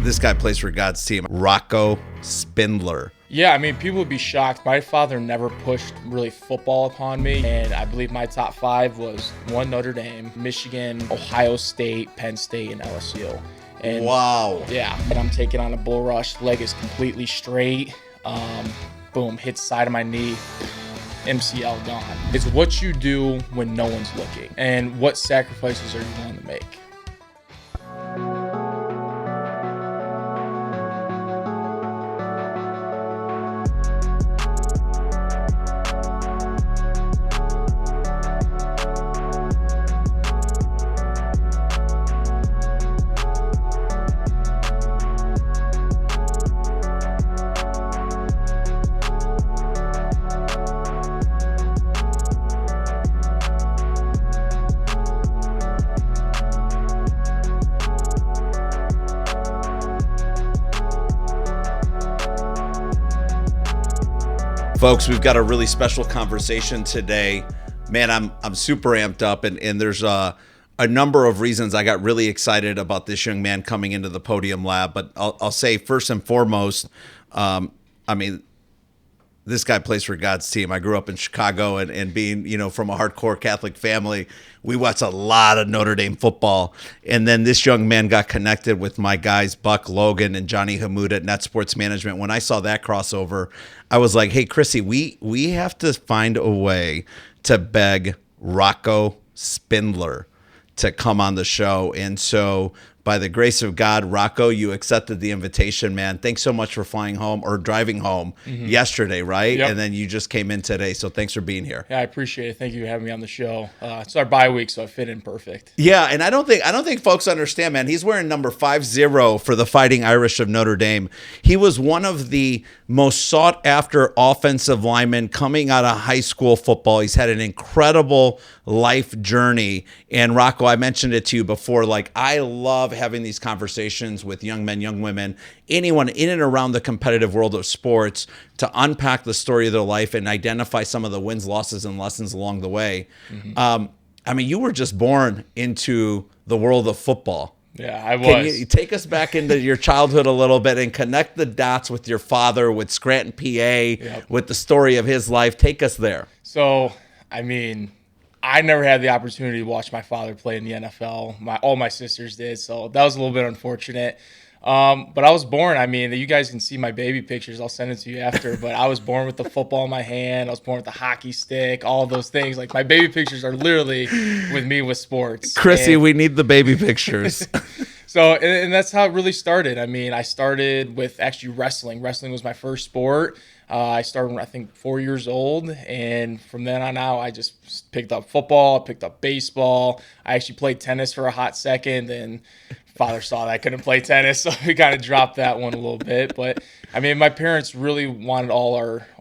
This guy plays for God's team, Rocco Spindler. Yeah, I mean, people would be shocked. My father never pushed really football upon me, and I believe my top five was one, Notre Dame, Michigan, Ohio State, Penn State, and LSU. And wow. Yeah, and I'm taking on a bull rush. Leg is completely straight. Boom, hits side of my knee. MCL gone. It's what you do when no one's looking, and what sacrifices are you willing to make. Folks, we've got a really special conversation today. Man, I'm super amped up, and there's a number of reasons I got really excited about this young man coming into the Podium Lab. But I'll say first and foremost, this guy plays for God's team. I grew up in Chicago, and being, from a hardcore Catholic family, we watched a lot of Notre Dame football. And then this young man got connected with my guys, Buck Logan and Johnny Hamoud at Net Sports Management. When I saw that crossover, I was like, hey, Chrissy, we have to find a way to beg Rocco Spindler to come on the show. And so by the grace of God, Rocco, you accepted the invitation, man. Thanks so much for flying home or driving home yesterday, right? Yep. And then you just came in today. So thanks for being here. Yeah, I appreciate it. Thank you for having me on the show. It's our bye week, so I fit in perfect. Yeah, and I don't think folks understand, man. He's wearing number 50 for the Fighting Irish of Notre Dame. He was one of the most sought after offensive linemen coming out of high school football. He's had an incredible life journey. And Rocco, I mentioned it to you before, like, I love having these conversations with young men, young women, anyone in and around the competitive world of sports, to unpack the story of their life and identify some of the wins, losses, and lessons along the way. You were just born into the world of football. Yeah, I was. Can you take us back into your childhood a little bit and connect the dots with your father, with Scranton, PA, with the story of his life? Take us there. So, I never had the opportunity to watch my father play in the NFL. All my sisters did, so that was a little bit unfortunate. But I was born, you guys can see my baby pictures. I'll send it to you after. But I was born with the football in my hand. I was born with the hockey stick, all of those things. Like, my baby pictures are literally with me with sports. Chrissy, we need the baby pictures. So, and that's how it really started. I started with actually wrestling. Wrestling was my first sport. I started when I think 4 years old, and from then on out, I just picked up football, picked up baseball. I actually played tennis for a hot second, and father saw that I couldn't play tennis, so we kind of dropped that one a little bit. But my parents really wanted all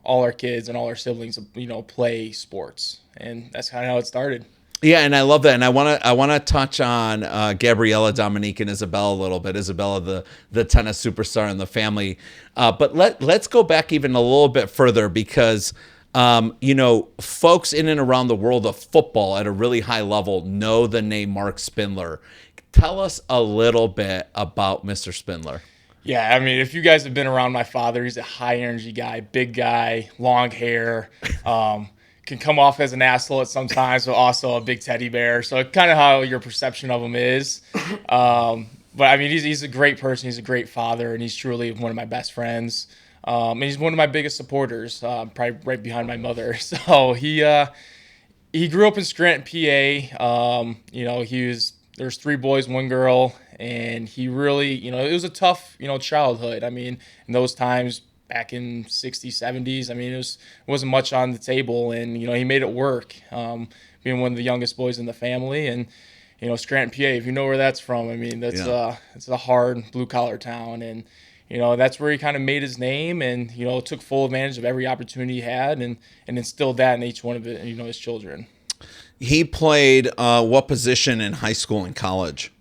our kids and all our siblings to play sports, and that's kind of how it started. Yeah, and I love that, and I want to touch on Gabriella, Dominique, and Isabella a little bit. Isabella, the tennis superstar in the family, but let's go back even a little bit further, because folks in and around the world of football at a really high level know the name Marc Spindler. Tell us a little bit about Mr. Spindler. Yeah, if you guys have been around my father, he's a high energy guy, big guy, long hair. Can come off as an asshole at sometimes, but also a big teddy bear. So kind of how your perception of him is. But he's a great person. He's a great father, and he's truly one of my best friends. And he's one of my biggest supporters, probably right behind my mother. So he grew up in Scranton, PA. There's 3 boys, 1 girl, and he really, it was a tough, childhood. In those times, back in 60s, 70s, it wasn't much on the table, and, he made it work, being one of the youngest boys in the family. And, Scranton, PA, if you know where that's from, it's a hard blue-collar town, and, that's where he kind of made his name, and, took full advantage of every opportunity he had, and instilled that in each one of his children. He played what position in high school and college?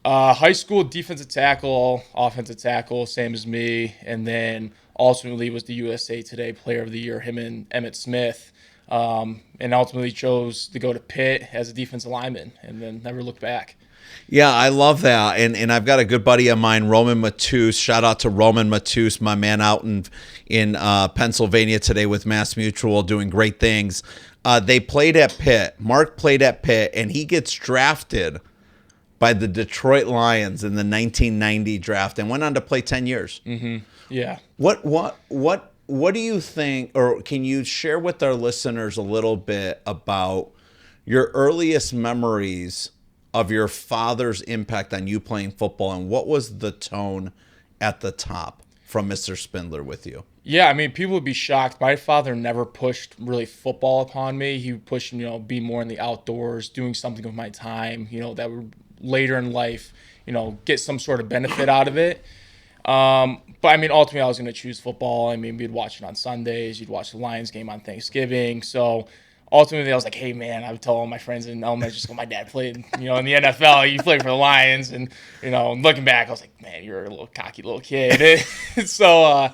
High school, defensive tackle, offensive tackle, same as me, and then ultimately was the USA Today Player of the Year, him and Emmitt Smith, and ultimately chose to go to Pitt as a defensive lineman, and then never looked back. Yeah, I love that. And I've got a good buddy of mine, Roman Matus. Shout out to Roman Matus, my man out in Pennsylvania today with Mass Mutual, doing great things. They played at Pitt. Mark played at Pitt, and he gets drafted by the Detroit Lions in the 1990 draft and went on to play 10 years. Mm-hmm. Yeah. What do you think, or can you share with our listeners a little bit about your earliest memories of your father's impact on you playing football, and what was the tone at the top from Mr. Spindler with you? Yeah, I mean, people would be shocked. My father never pushed really football upon me. He would push, be more in the outdoors, doing something with my time, that would later in life, get some sort of benefit out of it. But I mean, ultimately, I was going to choose football. I mean, we'd watch it on Sundays. You'd watch the Lions game on Thanksgiving. So ultimately, I was like, hey, man, I would tell all my friends in elementary school, my dad played, in the NFL. He played for the Lions. And, looking back, I was like, man, you're a little cocky little kid. So,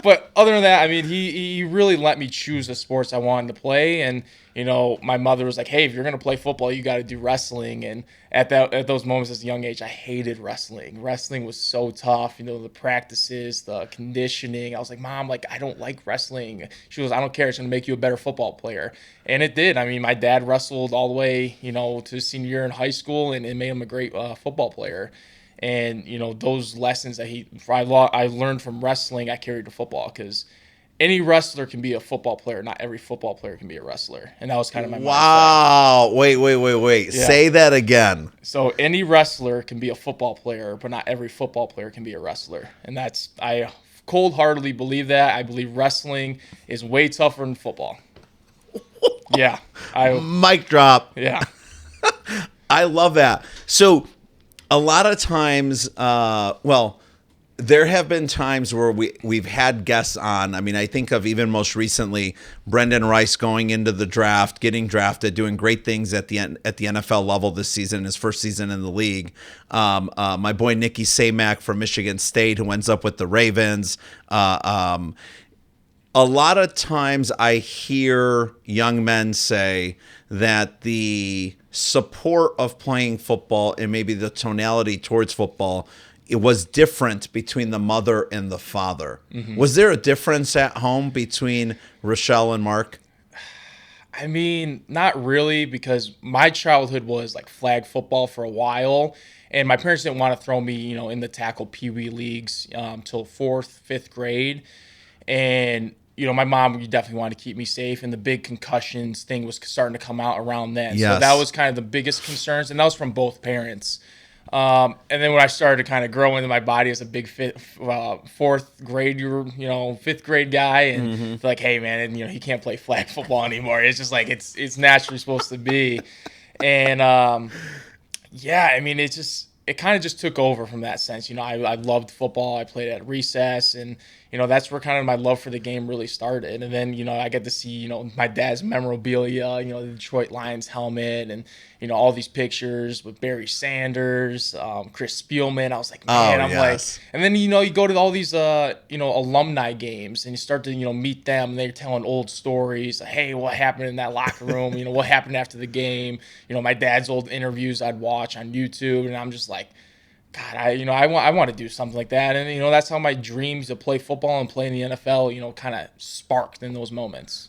but other than that, I mean, he really let me choose the sports I wanted to play. And, my mother was like, hey, if you're going to play football, you got to do wrestling. And at those moments as a young age, I hated wrestling. Wrestling was so tough, the practices, the conditioning. I was like, Mom, I don't like wrestling. She goes, I don't care. It's going to make you a better football player. And it did. I mean, my dad wrestled all the way, to senior year in high school, and it made him a great football player. And, those lessons that I learned from wrestling, I carried to football, because any wrestler can be a football player. Not every football player can be a wrestler. And that was kind of my mindset. Wow. Wait. Yeah. Say that again. So any wrestler can be a football player, but not every football player can be a wrestler. And I cold-heartedly believe that. I believe wrestling is way tougher than football. Yeah. Mic drop. Yeah. I love that. So a lot of times, there have been times where we've had guests on. I mean, I think of even most recently Brendan Rice going into the draft, getting drafted, doing great things at the NFL level this season, his first season in the league. My boy Nicky Samac from Michigan State, who ends up with the Ravens. A lot of times I hear young men say that the support of playing football and maybe the tonality towards football, it was different between the mother and the father. Mm-hmm. Was there a difference at home between Rochelle and Mark? I mean, not really, because my childhood was like flag football for a while, and my parents didn't want to throw me, in the tackle peewee leagues till 4th, 5th grade. And, my mom definitely wanted to keep me safe, and the big concussions thing was starting to come out around then. Yes. So that was kind of the biggest concerns, and that was from both parents. And then when I started to kind of grow into my body as a big 4th grade, 5th grade guy, and like, hey man, and he can't play flag football anymore. It's just like it's naturally supposed to be, and yeah, I mean it kind of just took over from that sense. I loved football. I played at recess, and that's where kind of my love for the game really started. And then I get to see my dad's memorabilia, the Detroit Lions helmet, and all these pictures with Barry Sanders, Chris Spielman. I was like, man, and then you go to all these alumni games, and you start to meet them, and they're telling old stories. Like, hey, what happened in that locker room? What happened after the game? My dad's old interviews I'd watch on YouTube, and I'm just like, God, I want to do something like that. And that's how my dreams to play football and play in the NFL kind of sparked in those moments.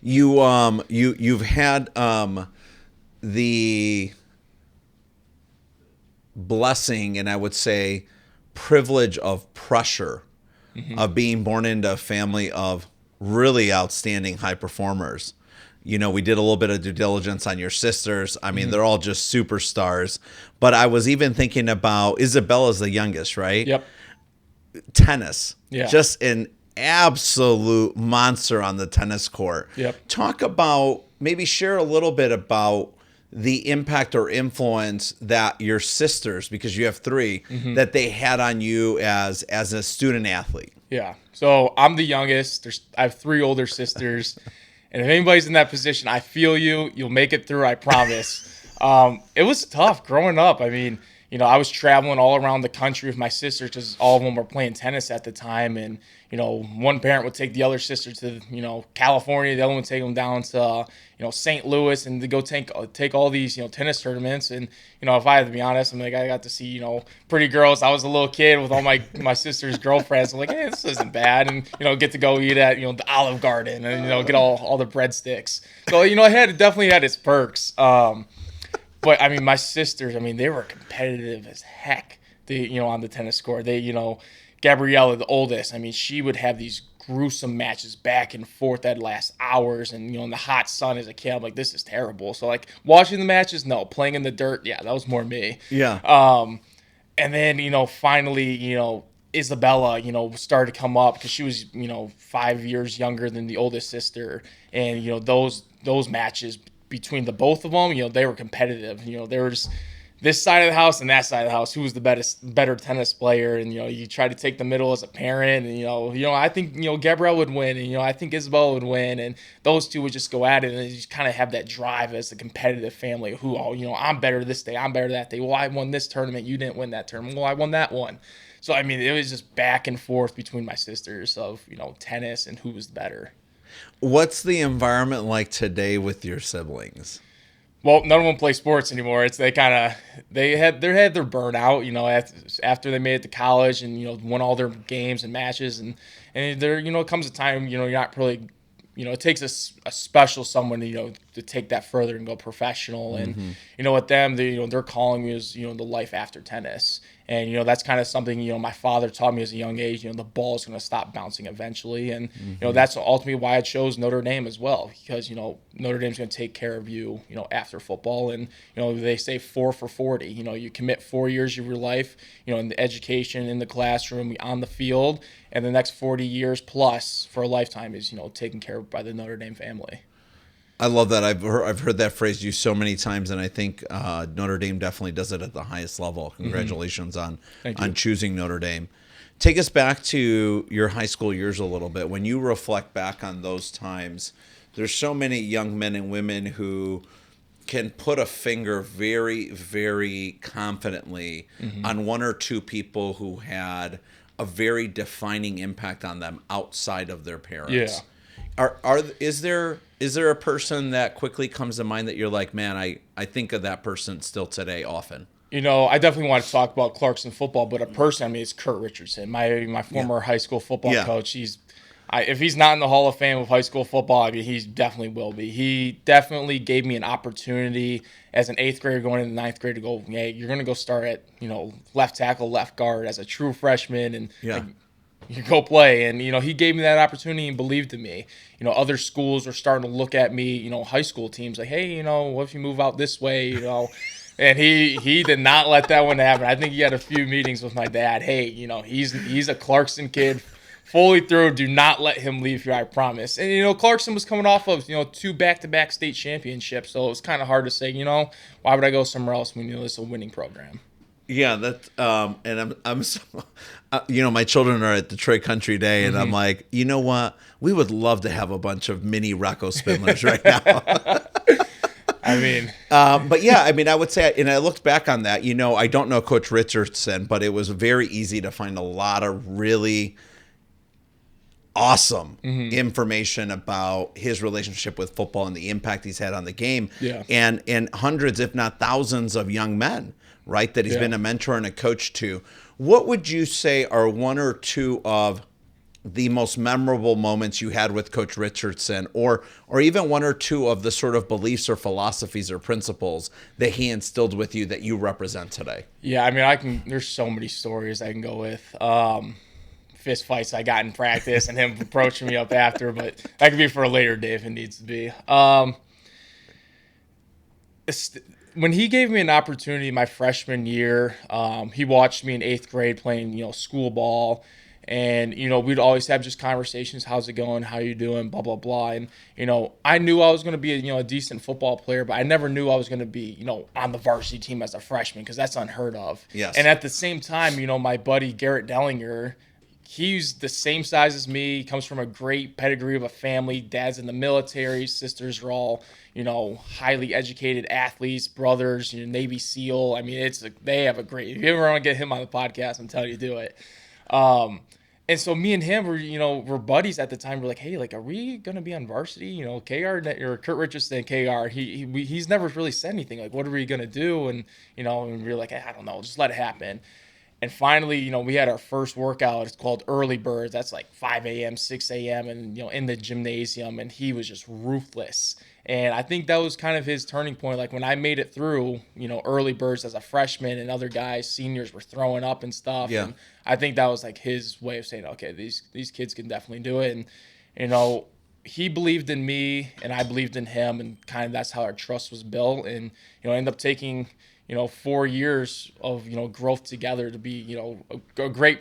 You've had the blessing, and I would say privilege of pressure, of being born into a family of really outstanding high performers. We did a little bit of due diligence on your sisters. I mean, they're all just superstars. But I was even thinking about Isabella's the youngest, right? Yep. Tennis. Yeah. Just an absolute monster on the tennis court. Yep. Talk about, maybe share a little bit about the impact or influence that your sisters, because you have 3, that they had on you as a student athlete. Yeah. So I'm the youngest. I have 3 older sisters. And if anybody's in that position, I feel you. You'll make it through, I promise. It was tough growing up. I mean, I was traveling all around the country with my sisters because all of them were playing tennis at the time. And, one parent would take the other sister to, California. The other one would take them down to, St. Louis and to go take all these, tennis tournaments. And, if I had to be honest, I got to see, pretty girls. I was a little kid with all my sister's girlfriends. I'm like, hey, this isn't bad. And, get to go eat at, the Olive Garden and, get all the breadsticks. So, it definitely had its perks. But, my sisters, they were competitive as heck, on the tennis court. They, Gabriella, the oldest, she would have these gruesome matches back and forth that last hours. And, in the hot sun as a kid, I'm like, this is terrible. So, watching the matches, no. Playing in the dirt, yeah, that was more me. Yeah. And then, finally, Isabella, started to come up because she was, 5 years younger than the oldest sister. And, those matches between the both of them, they were competitive. There was this side of the house and that side of the house. Who was the better tennis player? And you try to take the middle as a parent. And I think Gabrielle would win, and I think Isabella would win, and those two would just go at it, and you just kind of have that drive as a competitive family. Who I'm better this day, I'm better that day. Well, I won this tournament, you didn't win that tournament. Well, I won that one. So it was just back and forth between my sisters of tennis and who was better. What's the environment like today with your siblings? Well, none of them play sports anymore. They had their burnout, after they made it to college and won all their games and matches, and there comes a time you're not really, it takes a special someone to take that further and go professional. And with them, their calling is the life after tennis. And that's kind of something my father taught me as a young age. The ball is going to stop bouncing eventually, and that's ultimately why I chose Notre Dame as well, because Notre Dame's going to take care of you after football. And they say 4 for 40. You commit 4 years of your life in the education, in the classroom, on the field, and the next 40 years plus for a lifetime is taken care of by the Notre Dame family. I love that. I've heard that phrase used so many times, and I think Notre Dame definitely does it at the highest level. Congratulations on choosing Notre Dame. Take us back to your high school years a little bit. When you reflect back on those times, there's so many young men and women who can put a finger very, very confidently on one or two people who had a very defining impact on them outside of their parents. Yeah. Is there a person that quickly comes to mind that you're like, man, I think of that person still today often? I definitely want to talk about Clarkson football, but a person, it's Kurt Richardson, my former high school football coach. If he's not in the Hall of Fame of high school football, he definitely will be. He definitely gave me an opportunity as an 8th grader going into 9th grade to go, hey, you're going to go start at, left tackle, left guard as a true freshman, and you go play. And, he gave me that opportunity and believed in me. Other schools are starting to look at me, high school teams like, hey, what if you move out this way, And he did not let that one happen. I think he had a few meetings with my dad. Hey, he's a Clarkson kid, fully through. Do not let him leave here, I promise. And, Clarkson was coming off of, 2 back-to-back state championships, so it was kind of hard to say, why would I go somewhere else when, this is a winning program? Yeah, that and I'm so, my children are at Detroit Country Day, and I'm like, you know what? We would love to have a bunch of mini Rocco Spindlers right now. But yeah, I would say, and I looked back on that, I don't know Coach Richardson, but it was very easy to find a lot of really awesome information about his relationship with football and the impact he's had on the game. Yeah. And hundreds, if not thousands of young men, right, that he's been a mentor and a coach to. What would you say are one or two of the most memorable moments you had with Coach Richardson, or even one or two of the sort of beliefs or philosophies or principles that he instilled with you that you represent today? Yeah, there's so many stories I can go with. Fist fights I got in practice and him approaching me up after, but that could be for a later day if it needs to be. When he gave me an opportunity my freshman year, he watched me in 8th grade playing, school ball. And, we'd always have just conversations. How's it going? How you doing? Blah, blah, blah. And, I knew I was going to be a decent football player, but I never knew I was going to be, on the varsity team as a freshman, because that's unheard of. Yes. And at the same time, my buddy Garrett Dellinger, he's the same size as me, comes from a great pedigree of a family. Dad's in the military, sisters are all, highly educated athletes, brothers, Navy SEAL. I mean, they have a great, if you ever want to get him on the podcast, I'm telling you to do it. And so me and him were buddies at the time. We're like, hey, like, are we gonna be on varsity? KR or Kurt Richardson, KR. He's never really said anything. Like, what are we gonna do? And and we were like, I don't know, just let it happen. And finally, we had our first workout. It's called Early Birds. That's like 5 a.m., 6 a.m. and in the gymnasium. And he was just ruthless. And I think that was kind of his turning point. Like when I made it through, Early Birds as a freshman, and other guys, seniors, were throwing up and stuff. Yeah. And I think that was like his way of saying, okay, these kids can definitely do it. And he believed in me, and I believed in him, and kind of that's how our trust was built. And ended up taking 4 years of growth together to be a great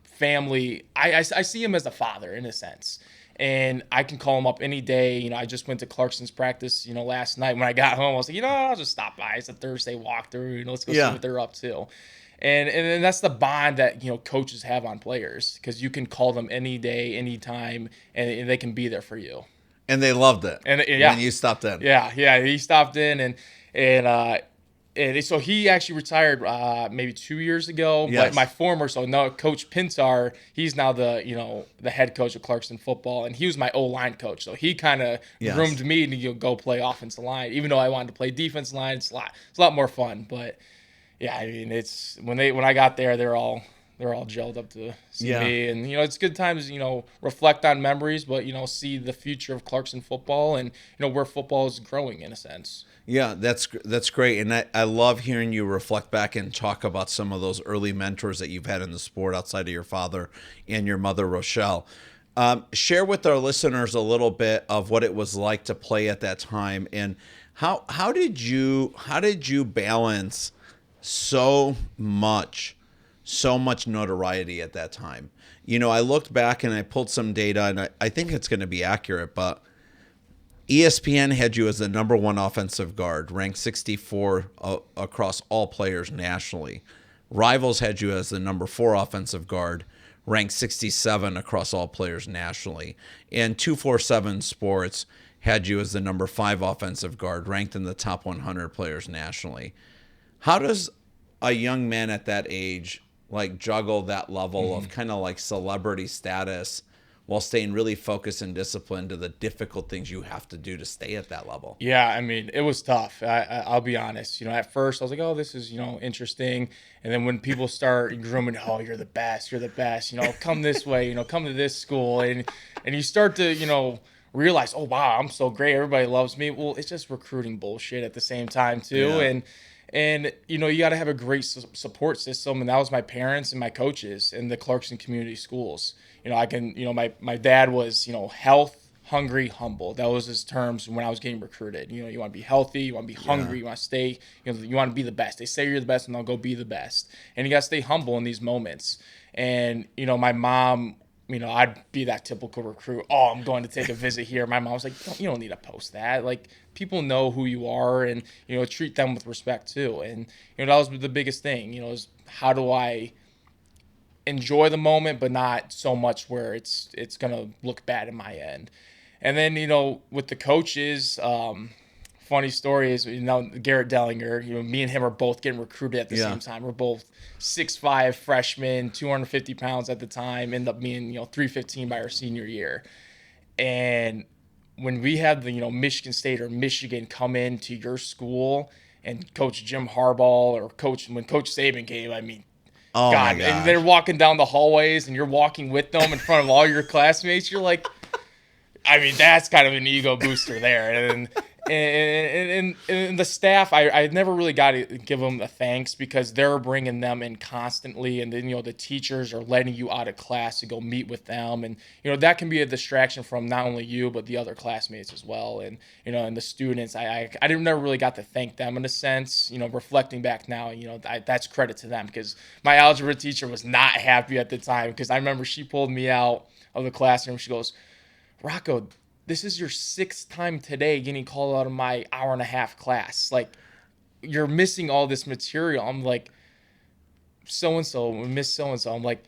family. I see him as a father in a sense. And I can call him up any day. I just went to Clarkson's practice, last night. When I got home, I was like, I'll just stop by. It's a Thursday walkthrough. Let's go see what they're up to. And that's the bond that, coaches have on players, because you can call them any day, anytime, and they can be there for you. And they loved it. And when you stopped in. Yeah, he stopped in, and so he actually retired maybe 2 years ago. Yes. But Coach Pintar, he's now the head coach of Clarkson football, and he was my O-line coach. So he kind of groomed me to go play offensive line, even though I wanted to play defensive line. It's a lot more fun. But yeah, I mean, it's when I got there, they're all gelled up to see me, and it's good times. Reflect on memories, but see the future of Clarkson football, and where football is growing in a sense. Yeah, that's great. And I love hearing you reflect back and talk about some of those early mentors that you've had in the sport outside of your father and your mother, Rochelle. Share with our listeners a little bit of what it was like to play at that time, and how did you balance so much notoriety at that time? I looked back and I pulled some data, and I think it's going to be accurate, but ESPN had you as the number one offensive guard, ranked 64 across all players nationally. Rivals had you as the number 4 offensive guard, ranked 67 across all players nationally. And 247 Sports had you as the number 5 offensive guard, ranked in the top 100 players nationally. How does a young man at that age juggle that level of kind of celebrity status while staying really focused and disciplined to the difficult things you have to do to stay at that level? Yeah, I mean, it was tough. I'll be honest. At first I was like, oh, this is, interesting. And then when people start grooming, oh, you're the best, come this way, come to this school. And you start to, realize, oh, wow, I'm so great. Everybody loves me. Well, it's just recruiting bullshit at the same time too. Yeah. And you got to have a great support system. And that was my parents and my coaches in the Clarkson community schools. My dad was, health, hungry, humble. That was his terms when I was getting recruited. You want to be healthy, you want to be hungry, you want to stay, you want to be the best. They say you're the best, and I'll go be the best. And you got to stay humble in these moments. And, my mom, I'd be that typical recruit. Oh, I'm going to take a visit here. My mom was like, you don't need to post that. People know who you are, and, treat them with respect too. And, that was the biggest thing, is how do I enjoy the moment, but not so much where it's going to look bad in my end. And then, with the coaches, funny story is, Garrett Dellinger, me and him are both getting recruited at the same time. We're both 6'5" freshmen, 250 pounds at the time, end up being, 315 by our senior year. And when we had the, Michigan State or Michigan come into your school and Coach Jim Harbaugh or when Coach Saban came, I mean, oh God, my and they're walking down the hallways and you're walking with them in front of all your classmates. You're like, I mean, that's kind of an ego booster there. And the staff, I never really got to give them a thanks, because they're bringing them in constantly. And then, the teachers are letting you out of class to go meet with them. And, that can be a distraction from not only you, but the other classmates as well. And, and the students, I never really got to thank them in a sense, reflecting back now, that's credit to them, because my algebra teacher was not happy at the time, because I remember she pulled me out of the classroom. She goes, Rocco, this is your 6th time today getting called out of my hour-and-a-half class. You're missing all this material. I'm like, so-and-so, Miss so-and-so. I'm like,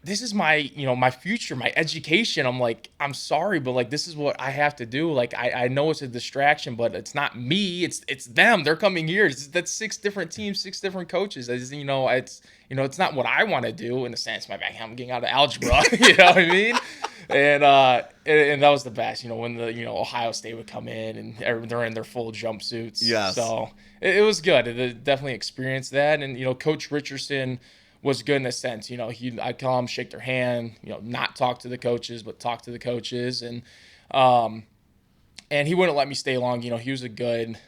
this is my, my future, my education. I'm like, I'm sorry, but like, this is what I have to do. Like, I know it's a distraction, but it's not me. It's them. They're coming here. That's 6 different teams, 6 different coaches. It's not what I want to do in a sense. I'm getting out of algebra. You know what I mean? And that was the best, when the, Ohio State would come in and they're in their full jumpsuits. Yes. So it was good. It definitely experienced that. And, Coach Richardson was good in a sense. I'd come, shake their hand, not talk to the coaches, but talk to the coaches. And he wouldn't let me stay long. He was a good,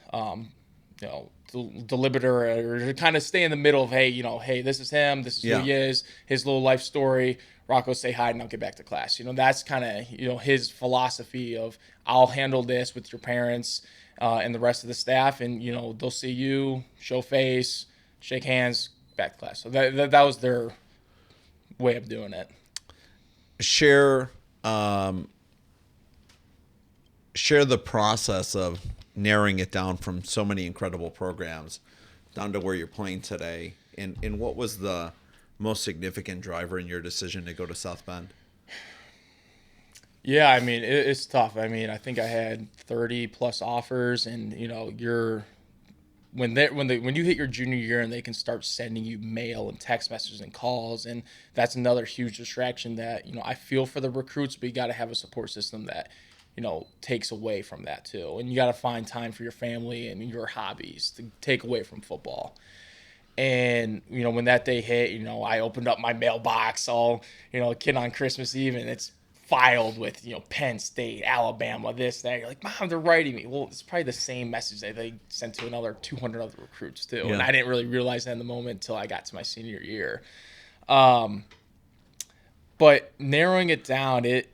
delimiter, or kind of stay in the middle of, hey, this is him. This is who he is, his little life story. Rocco, say hi, and I'll get back to class. That's kind of, his philosophy of, I'll handle this with your parents and the rest of the staff. And, they'll see you, show face, shake hands, back to class. So that was their way of doing it. Share the process of narrowing it down from so many incredible programs down to where you're playing today. And what was the most significant driver in your decision to go to South Bend? Yeah, it's tough. I think I had 30 plus offers, and when you hit your junior year and they can start sending you mail and text messages and calls, and that's another huge distraction that I feel for the recruits, but you got to have a support system that takes away from that too, and you got to find time for your family and your hobbies to take away from football. And when that day hit, I opened up my mailbox, all a kid on Christmas Eve, and it's filed with Penn State, Alabama, this, that. You're like, Mom, they're writing me. Well, it's probably the same message that they sent to another 200 other recruits too. Yeah. And I didn't really realize that in the moment until I got to my senior year. But narrowing it down, it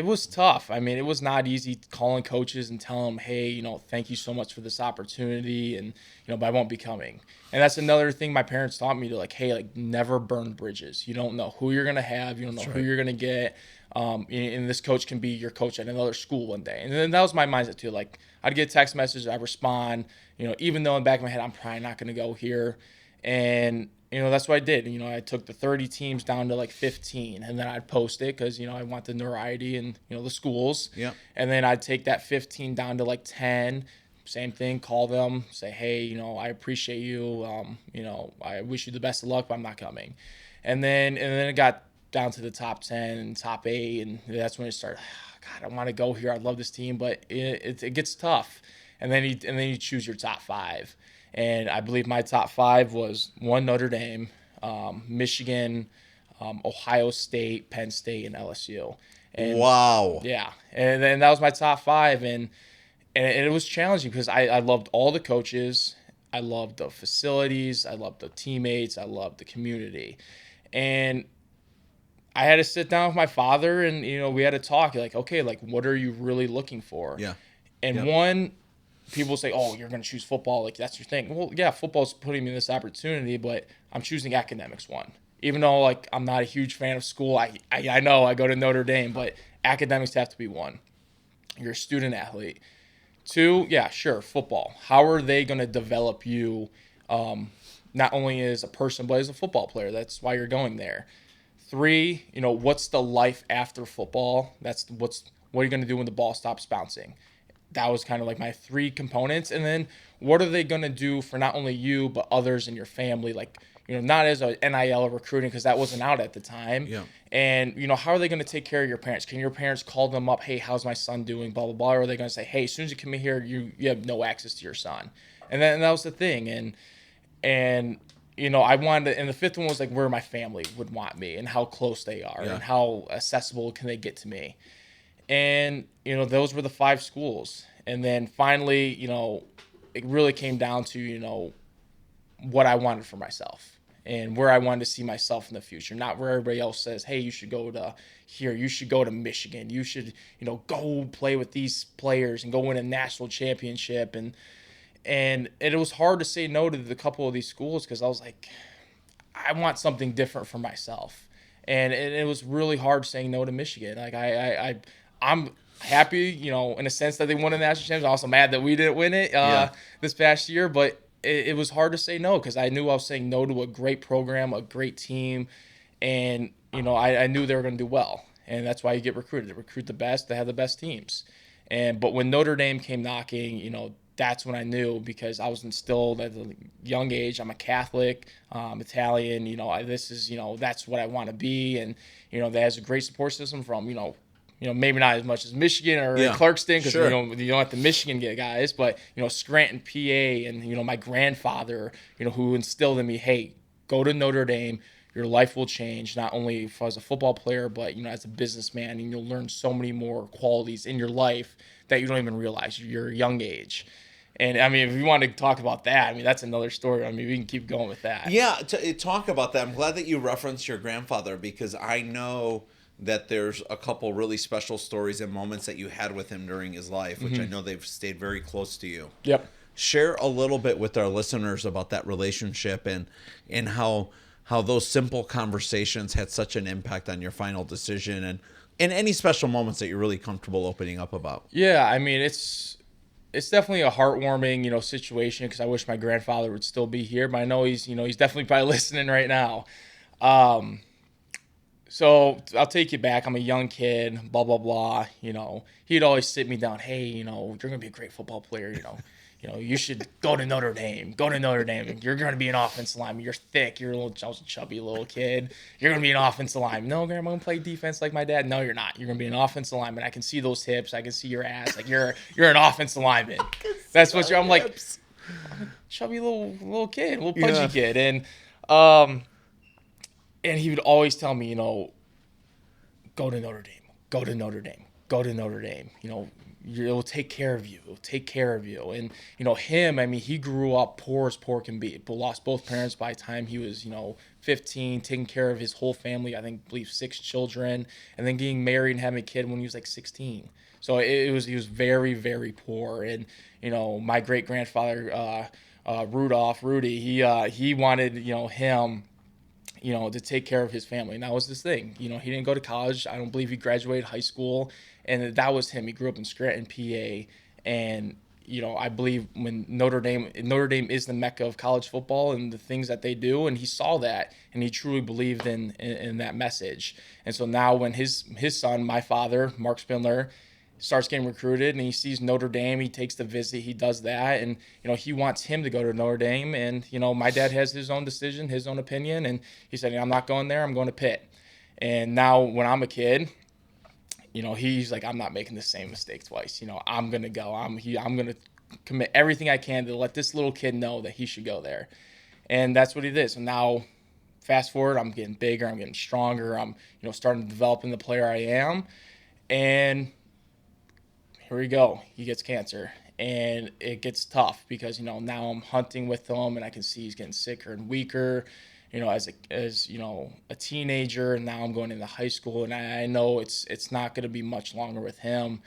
was tough. It was not easy calling coaches and telling them, hey, thank you so much for this opportunity, and but I won't be coming. And that's another thing my parents taught me, to never burn bridges. You don't know who you're gonna have. You don't know who you're gonna get. And this coach can be your coach at another school one day. And then that was my mindset too. Like, I'd get text messages, I'd respond. Even though in the back of my head I'm probably not gonna go here. And that's what I did. I took the 30 teams down to 15, and then I'd post it because, I want the notoriety and, the schools. Yeah. And then I'd take that 15 down to 10, same thing, call them, say, hey, I appreciate you. I wish you the best of luck, but I'm not coming. And then it got down to the top 10 and top 8, and that's when it started. God, I want to go here. I love this team, but it gets tough. And then you choose your top 5. And I believe my top 5 was 1, Notre Dame, Michigan, Ohio State, Penn State, and LSU. And, wow. Yeah. And then that was my top 5. And it was challenging because I loved all the coaches. I loved the facilities. I loved the teammates. I loved the community. And I had to sit down with my father, and, we had to talk. Okay, what are you really looking for? Yeah. And one, people say, oh, you're going to choose football. That's your thing. Well, yeah, football's putting me in this opportunity, but I'm choosing academics, 1. Even though, I'm not a huge fan of school, I know I go to Notre Dame, but academics have to be 1. You're a student athlete. 2, yeah, sure, football. How are they going to develop you not only as a person, but as a football player? That's why you're going there. 3, what's the life after football? What are you going to do when the ball stops bouncing? That was kind of my 3 components. And then what are they going to do for not only you, but others in your family? Not as a NIL recruiting, because that wasn't out at the time. Yeah. And, how are they going to take care of your parents? Can your parents call them up? Hey, how's my son doing? Blah, blah, blah. Or are they going to say, hey, as soon as you come in here, you have no access to your son? And that was the thing. And I wanted to, and the 5th one was where my family would want me and how close they are and how accessible can they get to me. And, those were the 5 schools. And then finally, it really came down to, what I wanted for myself and where I wanted to see myself in the future. Not where everybody else says, hey, you should go to here. You should go to Michigan. You should, go play with these players and go win a national championship. And it was hard to say no to the couple of these schools because I was like, I want something different for myself. And it was really hard saying no to Michigan. I'm happy, in a sense that they won a national championship. I'm also mad that we didn't win it this past year, but it was hard to say no because I knew I was saying no to a great program, a great team, And, I knew they were going to do well. And that's why you get recruited. They recruit the best. They have the best teams. But when Notre Dame came knocking, that's when I knew, because I was instilled at a young age. I'm a Catholic, Italian. That's what I want to be. And that has a great support system from maybe not as much as Michigan or Clarkston, because sure. you don't have the Michigan guys, but Scranton, PA, and my grandfather, who instilled in me, hey, go to Notre Dame. Your life will change, not only as a football player, but as a businessman, and you'll learn so many more qualities in your life that you don't even realize at your young age. And I mean, if you want to talk about that, I mean, that's another story. I mean, we can keep going with that. Yeah, talk about that. I'm glad that you referenced your grandfather, because I know that there's a couple really special stories and moments that you had with him during his life, which I know they've stayed very close to you. Yep. Share a little bit with our listeners about that relationship and how those simple conversations had such an impact on your final decision, and any special moments that you're really comfortable opening up about. Yeah, I mean, it's definitely a heartwarming, situation, because I wish my grandfather would still be here, but I know he's definitely probably listening right now. So I'll take you back. I'm a young kid, blah, blah, blah. He'd always sit me down. Hey, you're going to be a great football player, you should go to Notre Dame. Go to Notre Dame. You're going to be an offensive lineman. You're thick. You're I was a chubby little kid. You're going to be an offensive lineman. No, Grandma, I'm going to play defense like my dad. No, you're not. You're going to be an offensive lineman. I can see those hips. I can see your ass. Like, you're an offensive lineman. That's what I'm like. I'm a chubby little kid, little pudgy kid. And he would always tell me, go to Notre Dame. Go to Notre Dame. Go to Notre Dame. It will take care of you. It will take care of you. And, him, I mean, he grew up poor as poor can be, but lost both parents by the time he was, 15, taking care of his whole family, I believe 6 children, and then getting married and having a kid when he was like 16. So he was very, very poor. And, my great grandfather, Rudy, he wanted, him, to take care of his family. And that was this thing. He didn't go to college. I don't believe he graduated high school. And that was him. He grew up in Scranton, PA. And, I believe when Notre Dame is the mecca of college football and the things that they do. And he saw that, and he truly believed in that message. And so now when his son, my father, Marc Spindler, starts getting recruited and he sees Notre Dame, he takes the visit, he does that, and he wants him to go to Notre Dame. And my dad has his own decision, his own opinion, and he said, I'm not going there, I'm going to Pitt. And now when I'm a kid, he's like, I'm not making the same mistake twice. I'm gonna go. I'm gonna commit everything I can to let this little kid know that he should go there. And that's what he did. So now fast forward, I'm getting bigger, I'm getting stronger, I'm starting to develop in the player I am. And here we go. He gets cancer, and it gets tough because now I'm hunting with him, and I can see he's getting sicker and weaker. As a teenager, and now I'm going into high school, and I know it's not going to be much longer with him.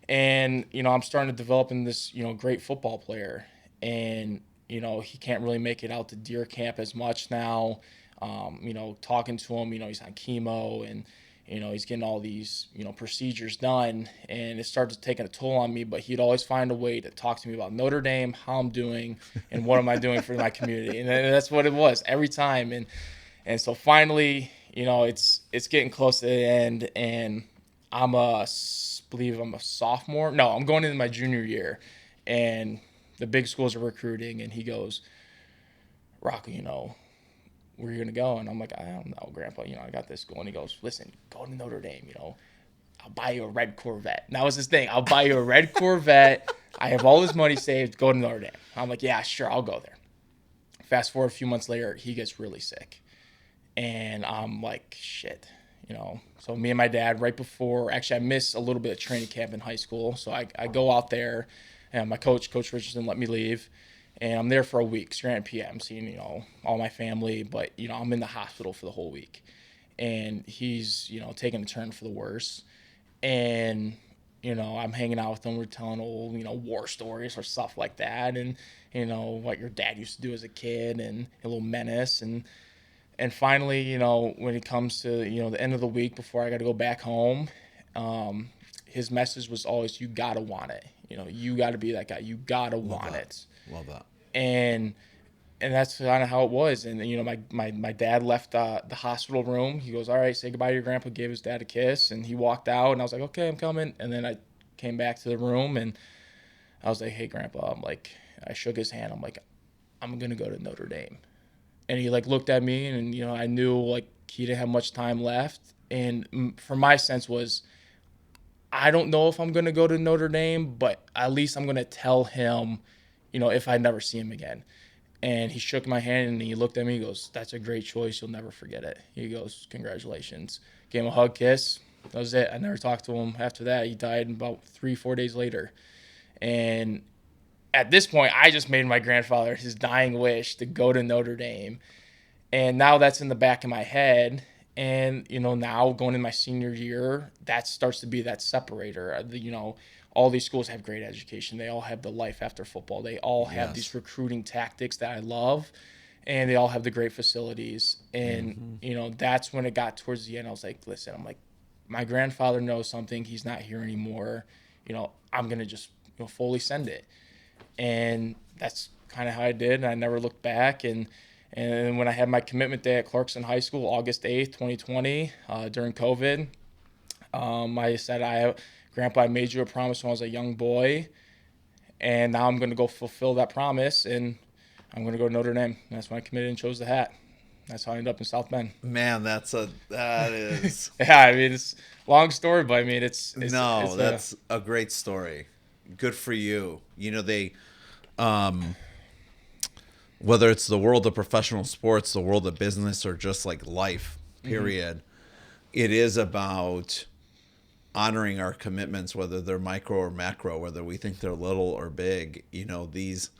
And I'm starting to develop in this great football player, and he can't really make it out to deer camp as much now. Talking to him, he's on chemo, and he's getting all these, procedures done, and it started taking a toll on me, but he'd always find a way to talk to me about Notre Dame, how I'm doing, and what am I doing for my community. And that's what it was every time. And so finally, it's getting close to the end, and I believe I'm a sophomore. No, I'm going into my junior year, and the big schools are recruiting, and he goes, Rocco, where are you going to go? And I'm like, I don't know, Grandpa. I got this school. And he goes, listen, go to Notre Dame. I'll buy you a red Corvette. And that was his thing. I'll buy you a red Corvette. I have all this money saved. Go to Notre Dame. I'm like, yeah, sure, I'll go there. Fast forward a few months later, he gets really sick. And I'm like, shit. So me and my dad, right before, actually, I missed a little bit of training camp in high school. So I go out there, and my Coach Richardson, let me leave. And I'm there for a week, Scranton PM, seeing, all my family. But, I'm in the hospital for the whole week. And he's, taking a turn for the worse. And, I'm hanging out with him. We're telling old, war stories or stuff like that. And, what your dad used to do as a kid, and a little menace. And finally, when it comes to, the end of the week before I got to go back home, his message was always, you got to want it. You got to be that guy. You got to want it. Love that. And and that's kind of how it was. And you know, my dad left the hospital room. He goes, all right, say goodbye to your grandpa. Gave his dad a kiss, and he walked out. And I was like, okay, I'm coming. And then I came back to the room, and I was like, hey, grandpa. I'm like, I shook his hand. I'm like, I'm gonna go to Notre Dame. And he like looked at me, and you know, I knew like he didn't have much time left. And for my sense was, I don't know if I'm gonna go to Notre Dame, but at least I'm gonna tell him, you know, if I never see him again. And he shook my hand and he looked at me. He goes, that's a great choice. You'll never forget it. He goes, congratulations. Gave him a hug, kiss. That was it. I never talked to him after that. He died about 3-4 days later. And at this point, I just made my grandfather his dying wish to go to Notre Dame. And now that's in the back of my head. And, you know, now going in my senior year, that starts to be that separator. You know, all these schools have great education. They all have the life after football. They all have these recruiting tactics that I love, and they all have the great facilities. And, you know, that's when it got towards the end. I was like, listen, I'm like, my grandfather knows something. He's not here anymore. You know, I'm going to just, you know, fully send it. And that's kind of how I did. And I never looked back. And when I had my commitment day at Clarkson High School, August 8th, 2020, during COVID, I said, Grandpa, I made you a promise when I was a young boy, and now I'm going to go fulfill that promise, and I'm going to go to Notre Dame. And that's when I committed and chose the hat. That's how I ended up in South Bend. Man, that is. Yeah, I mean, it's a long story, but I mean, it's that's a great story. Good for you. You know, they, whether it's the world of professional sports, the world of business, or just like life, period, it is about honoring our commitments, whether they're micro or macro, whether we think they're little or big. You know, these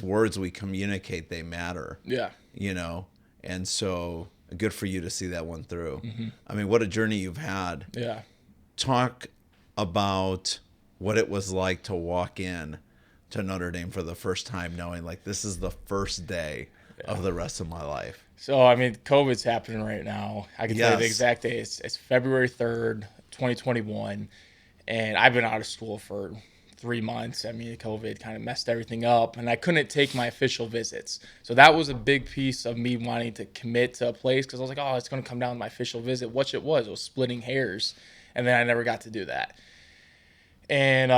words we communicate, they matter. Yeah. You know, and so good for you to see that one through. I mean, what a journey you've had. Yeah. Talk about what it was like to walk in to Notre Dame for the first time, knowing like this is the first day of the rest of my life. So, I mean, COVID's happening right now. I can tell you the exact day. It's February 3rd, 2021, and I've been out of school for 3 months. I mean, COVID kind of messed everything up, and I couldn't take my official visits. So that was a big piece of me wanting to commit to a place, because I was like, oh, it's going to come down to my official visit, which it was splitting hairs, and then I never got to do that. And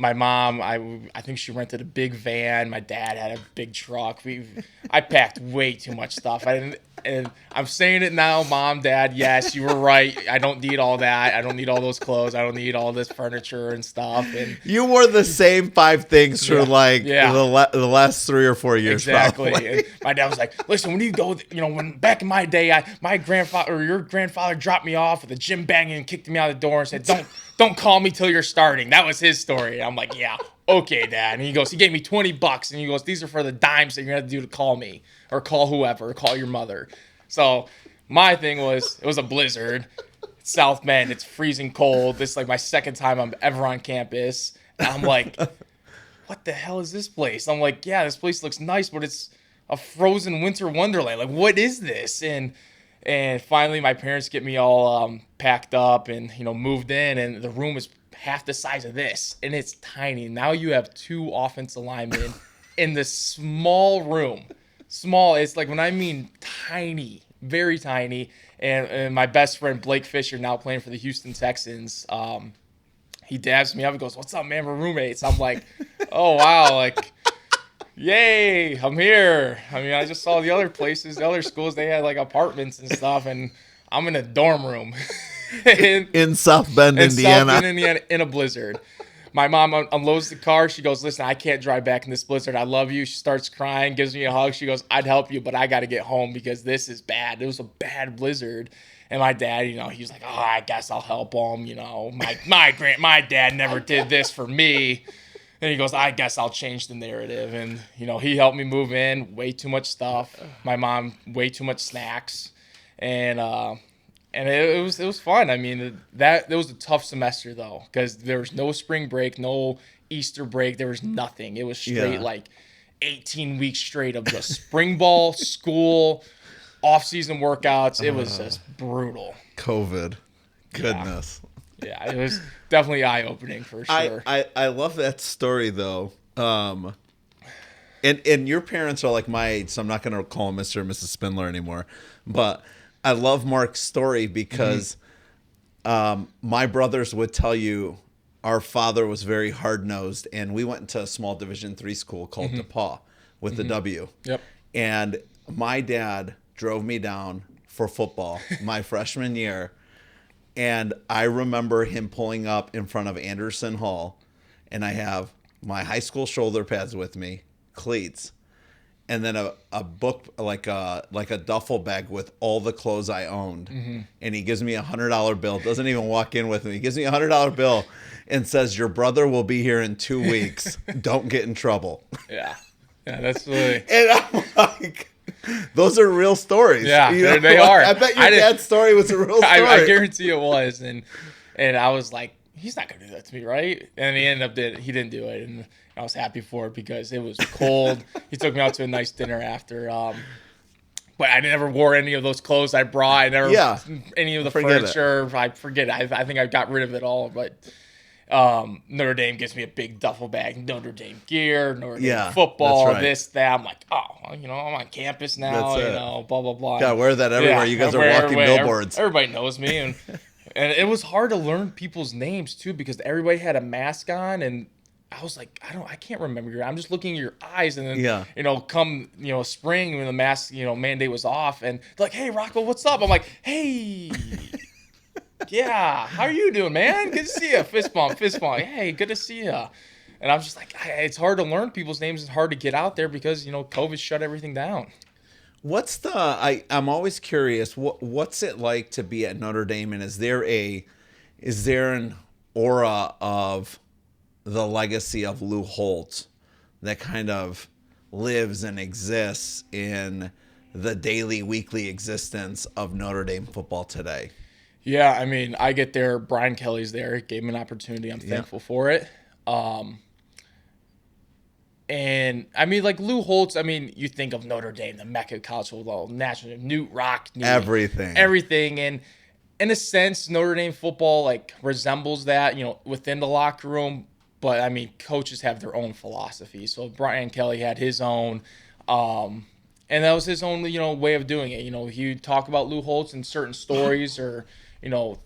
my mom, I think she rented a big van. My dad had a big truck. I packed way too much stuff. And I'm saying it now, Mom, Dad, yes, you were right. I don't need all that. I don't need all those clothes. I don't need all this furniture and stuff. And you wore the same 5 things for the last 3 or 4 years. Exactly. Probably. And my dad was like, listen, when you go, you know, when back in my day, my grandfather or your grandfather dropped me off with a gym bag and kicked me out the door and said, don't call me till you're starting. That was his story. I'm like, yeah, okay, Dad. And he goes, he gave me $20, and he goes, these are for the dimes that you're gonna have to do to call me or call whoever, or call your mother. So my thing was, it was a blizzard. It's South Bend. It's freezing cold. This is like my second time I'm ever on campus. And I'm like, what the hell is this place? I'm like, yeah, this place looks nice, but it's a frozen winter wonderland. Like, what is this? And finally, my parents get me all packed up and, you know, moved in, and the room is half the size of this, and it's tiny. Now you have 2 offensive linemen in this small room. Small, it's like, when I mean tiny, very tiny. And my best friend Blake Fisher, now playing for the Houston Texans, he dabs me up and goes, "What's up, man? We're roommates." I'm like, "Oh wow, like, yay, I'm here." I mean, I just saw the other places, the other schools, they had like apartments and stuff, and I'm in a dorm room in South Bend, Indiana. South Bend, Indiana, in a blizzard. My mom unloads the car. She goes, "Listen, I can't drive back in this blizzard. I love you." She starts crying, gives me a hug. She goes, "I'd help you, but I got to get home because this is bad." It was a bad blizzard. And my dad, you know, he's like, "Oh, I guess I'll help him." You know, my dad never did this for me. And he goes, "I guess I'll change the narrative." And, you know, he helped me move in. Way too much stuff. My mom, way too much snacks. And it was fun. I mean, that was a tough semester, though, because there was no spring break, no Easter break. There was nothing. It was straight, like, 18 weeks straight of just spring ball, school, off-season workouts. It was just brutal. COVID. Goodness. Yeah, it was definitely eye-opening for sure. I love that story, though. And your parents are like my age, so I'm not going to call him Mr. and Mrs. Spindler anymore. But I love Mark's story because my brothers would tell you our father was very hard-nosed, and we went to a small Division III school called DePaul with the W. Yep. And my dad drove me down for football my freshman year, and I remember him pulling up in front of Anderson Hall, and I have my high school shoulder pads with me, cleats, and then a book like a duffel bag with all the clothes I owned. And he gives me $100 bill. Doesn't even walk in with me. He gives me $100 bill and says, "Your brother will be here in 2 weeks. Don't get in trouble." Yeah, that's really. And I'm like, those are real stories. Yeah, you know? they are. I bet your dad's story was a real story. I guarantee it was, and I was like, he's not gonna do that to me, right? And he ended up he didn't do it, and I was happy for it because it was cold. He took me out to a nice dinner after. But I never wore any of those clothes I brought. I never any of the furniture. I forget. I think I got rid of it all. But Notre Dame gives me a big duffel bag, Notre Dame gear, Notre Dame football, this, that. I'm like, oh, I'm on campus now. Blah blah blah. Gotta wear that everywhere. You guys are walking billboards. Everybody knows me, and it was hard to learn people's names too because everybody had a mask on and. I was like, I can't remember I'm just looking at your eyes, and then come spring when the mask mandate was off, and they're like, "Hey, Rocco, what's up?" I'm like, "Hey, yeah, how are you doing, man? Good to see you." Fist bump. Hey, good to see you. And I was just like, it's hard to learn people's names. It's hard to get out there because COVID shut everything down. What's I'm always curious. What's it like to be at Notre Dame, and is there an aura of the legacy of Lou Holtz that kind of lives and exists in the daily, weekly existence of Notre Dame football today? Yeah, I mean, I get there. Brian Kelly's there. It gave me an opportunity. I'm thankful for it. And I mean, like Lou Holtz, I mean, you think of Notre Dame, the Mecca of college football, national, Newt Rock, everything. And in a sense, Notre Dame football like resembles that, within the locker room. But, I mean, coaches have their own philosophy. So, Brian Kelly had his own, and that was his own, way of doing it. He would talk about Lou Holtz and certain stories or,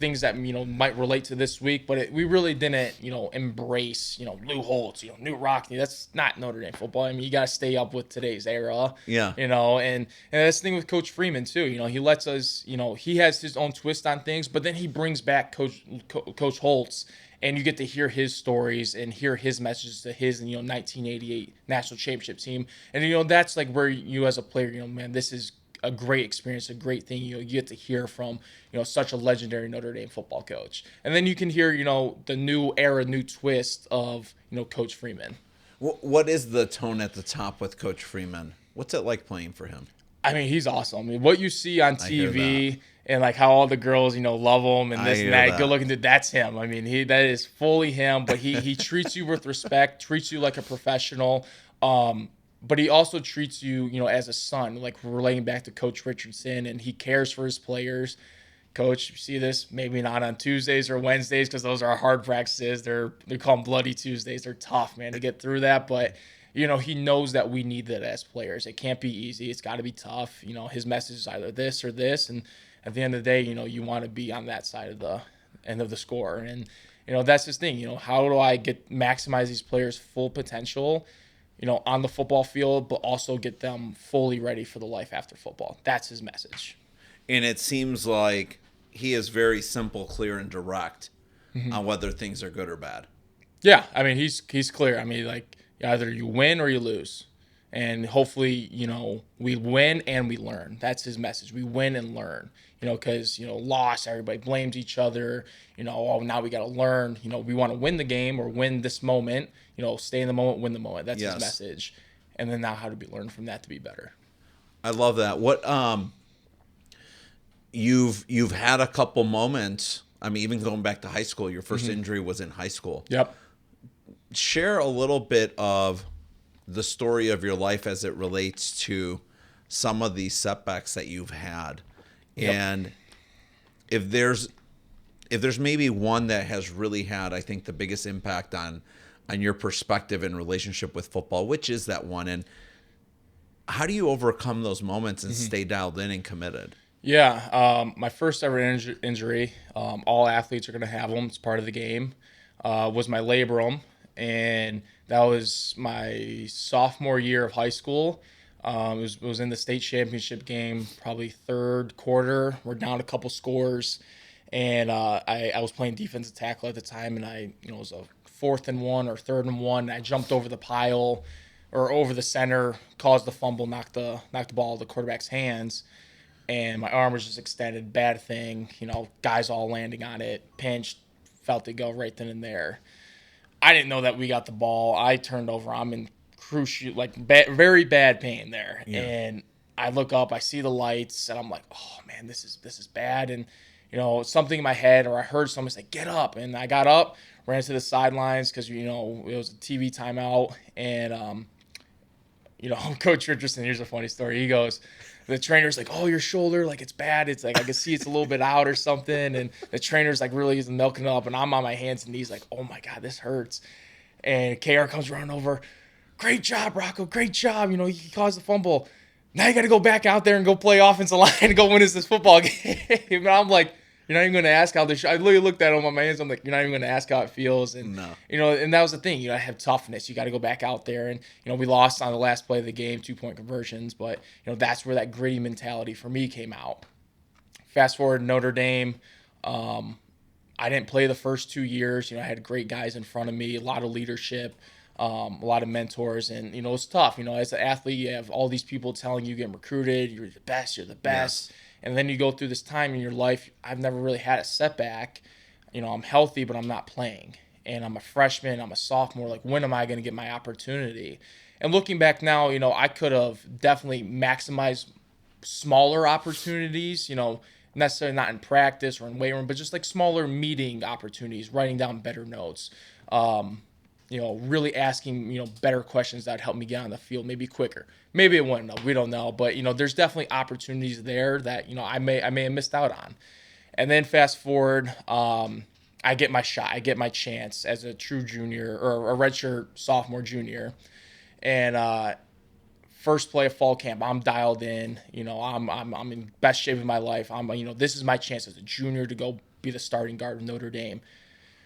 things that, might relate to this week. But we really didn't, embrace, Lou Holtz, Newt Rockney. That's not Notre Dame football. I mean, you got to stay up with today's era. Yeah. And that's the thing with Coach Freeman, too. He lets us, he has his own twist on things. But then he brings back Coach Holtz. And you get to hear his stories and hear his messages to his 1988 national championship team. And, that's like where you as a player, man, this is a great experience, a great thing. You get to hear from, such a legendary Notre Dame football coach. And then you can hear, the new era, new twist of, Coach Freeman. What is the tone at the top with Coach Freeman? What's it like playing for him? I mean, he's awesome. I mean, what you see on TV and like how all the girls, love him and this and that. Good looking dude, that's him. I mean, that is fully him. But he treats you with respect, treats you like a professional. But he also treats you, as a son. Like relating back to Coach Richardson, and he cares for his players. Coach, you see this? Maybe not on Tuesdays or Wednesdays because those are hard practices. They call them bloody Tuesdays. They're tough, man, to get through that. But he knows that we need that as players. It can't be easy. It's got to be tough. His message is either this or this, and at the end of the day, you want to be on that side of the end of the score. And, that's his thing. How do I maximize these players' full potential, on the football field, but also get them fully ready for the life after football? That's his message. And it seems like he is very simple, clear, and direct on whether things are good or bad. Yeah. I mean, he's clear. I mean, like either you win or you lose. And hopefully, we win and we learn. That's his message. We win and learn, because, loss, everybody blames each other. Now we got to learn. We want to win the game or win this moment, stay in the moment, win the moment. That's his message. And then now how do we learn from that to be better? I love that. What you've had a couple moments. I mean, even going back to high school, your first injury was in high school. Yep. Share a little bit of the story of your life as it relates to some of these setbacks that you've had. Yep. And if there's maybe one that has really had, I think, the biggest impact on your perspective and relationship with football. Which is that one? And how do you overcome those moments and stay dialed in and committed? Yeah, my first ever injury, all athletes are going to have them. It's part of the game, was my labrum. And that was my sophomore year of high school. It was in the state championship game, probably third quarter. We're down a couple scores. And I was playing defensive tackle at the time, and it was a 4th and 1 or 3rd and 1. I jumped over the pile or over the center, caused the fumble, knocked the ball out of the quarterback's hands. And my arm was just extended, bad thing, guys all landing on it, pinched, felt it go right then and there. I didn't know that we got the ball. I turned over. I'm in crucial, very bad pain there. Yeah. And I look up, I see the lights, and I'm like, oh man, this is bad. And something in my head, or I heard someone say, get up. And I got up, ran to the sidelines because it was a TV timeout. And Coach Richardson, here's a funny story. He goes, the trainer's like, oh, your shoulder, like, it's bad. It's like, I can see it's a little bit out or something. And the trainer's like really milking it up. And I'm on my hands and knees like, oh my God, this hurts. And KR comes running over. Great job, Rocco. Great job. He caused the fumble. Now you got to go back out there and go play offensive line and go win us this football game. And I'm like, you're not even going to ask how this. I literally looked at him on my hands. I'm like, you're not even going to ask how it feels. And no. And that was the thing. You got to have toughness. You got to go back out there. And we lost on the last play of the game, 2-point conversions. But that's where that gritty mentality for me came out. Fast forward, Notre Dame. I didn't play the first 2 years. I had great guys in front of me, a lot of leadership, a lot of mentors, and it's tough. As an athlete, you have all these people telling you getting recruited, you're the best. Yes. And then you go through this time in your life. I've never really had a setback. I'm healthy, but I'm not playing. And I'm a freshman. I'm a sophomore. Like, when am I going to get my opportunity? And looking back now, I could have definitely maximized smaller opportunities, necessarily not in practice or in weight room, but just like smaller meeting opportunities, writing down better notes, really asking, better questions that would help me get on the field maybe quicker. Maybe it wouldn't. We don't know. But, there's definitely opportunities there that, I may have missed out on. And then fast forward, I get my shot. I get my chance as a true junior or a redshirt sophomore junior. And first play of fall camp, I'm dialed in. I'm in best shape of my life. This is my chance as a junior to go be the starting guard of Notre Dame.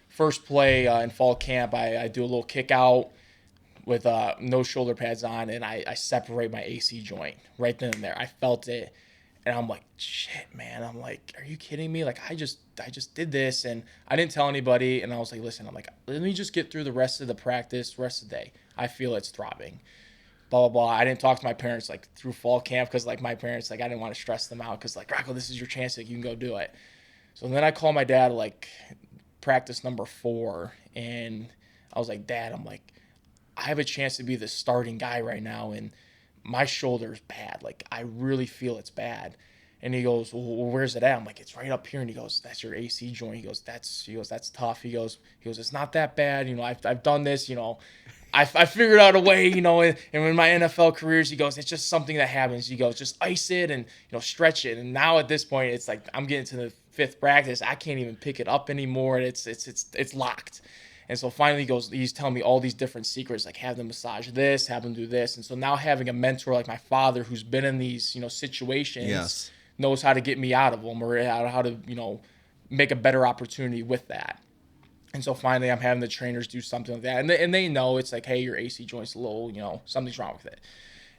First play in fall camp, I do a little kick out with no shoulder pads on, and I separate my AC joint right then and there. I felt it, and I'm like, shit, man. I'm like, are you kidding me? Like, I just did this, and I didn't tell anybody, and I was like, listen, I'm like, let me just get through the rest of the practice, rest of the day. I feel it's throbbing. Blah, blah, blah. I didn't talk to my parents, like, through fall camp because, like, my parents, like, I didn't want to stress them out because, like, Rocco, this is your chance. Like, you can go do it. So then I call my dad, like, practice number 4, and I was like, Dad, I'm like, I have a chance to be the starting guy right now, and my shoulder's bad. Like, I really feel it's bad. And he goes, well, where's it at? I'm like, it's right up here. And he goes, that's your AC joint. He goes, that's tough. He goes, it's not that bad. I've done this, I figured out a way, and in my NFL careers, he goes, it's just something that happens. He goes, just ice it and, stretch it. And now at this point, it's like, I'm getting to the 5th practice. I can't even pick it up anymore. It's locked. And so finally he's telling me all these different secrets, like have them massage this, have them do this. And so now having a mentor like my father who's been in these, situations, yes, knows how to get me out of them or how to, make a better opportunity with that. And so finally I'm having the trainers do something like that. And they know it's like, hey, your AC joint's a little, something's wrong with it.